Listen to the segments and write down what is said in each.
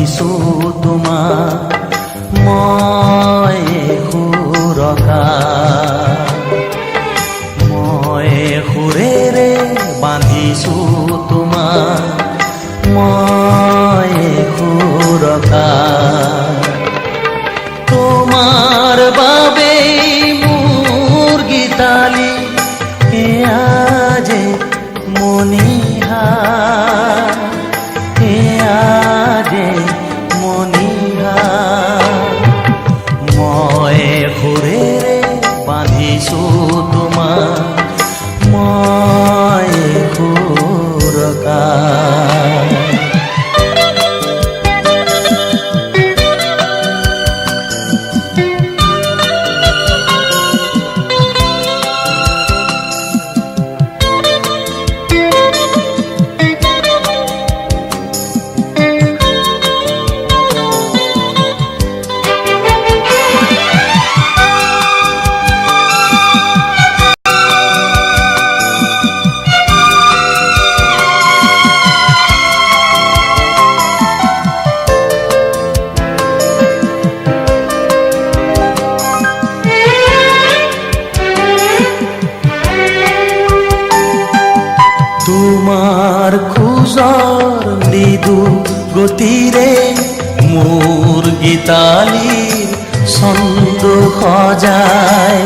বান্ধিছো তোমাক মই সুৰকা, মই সুৰেৰে বান্ধিছো তোমাক মই সুৰকা। তোমাৰ বাবেই মোৰ গীতালি এয়া যে মনিহা, এয়া যে মনিহা। মই সুৰেৰে বান্ধিছো তোমাক মই সুৰকা। তোমাৰ খোজৰ মৃদু গতিৰে মোৰ গীতালিৰ ছন্দ সজায়।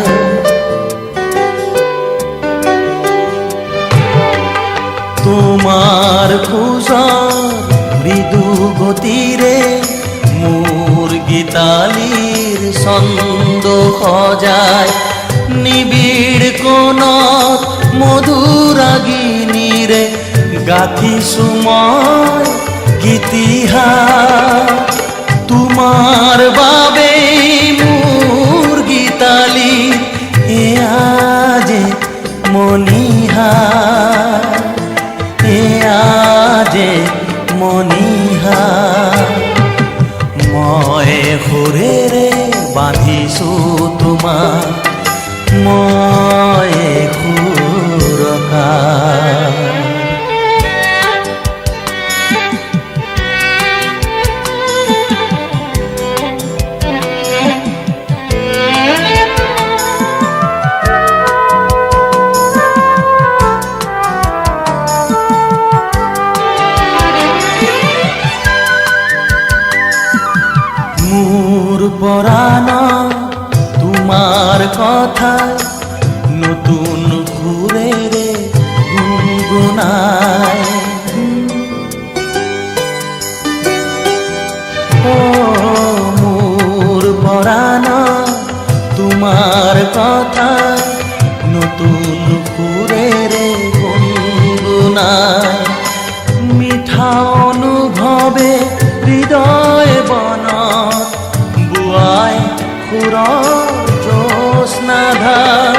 তোমাৰ খোজৰ মৃদু গতিৰে মোৰ গীতালিৰ ছন্দ সজায়। নিবিড় কোণত মধুৰাগিনীৰে গাঁঠিছো মই গীতিহাস। তোমাৰ বাবেই মোৰ গীতালি এয়া যে মনিহা, এয়া যে মনিহা। মই সুৰেৰে বান্ধিছো তোমাক মই সুৰকা। মোৰ পৰাণ তোমাৰ কথা নতুন সুৰেৰে গুণগুণাই। মোৰ পৰাণ তোমাৰ কথা নতুন সুৰেৰে গুণগুণাই। মিঠা অনুভৱে হৃদয় বনত বুৱাই সুৰৰ জ্যোৎস্নাধাৰ।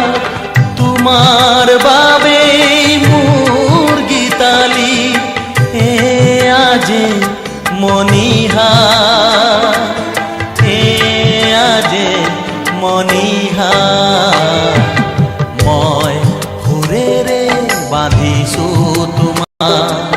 তোমাৰ বাবেই মোৰ গীতালি এয়া যে মনিহা, এয়া যে মনিহা। মই সুৰেৰে বান্ধিছো তোমাক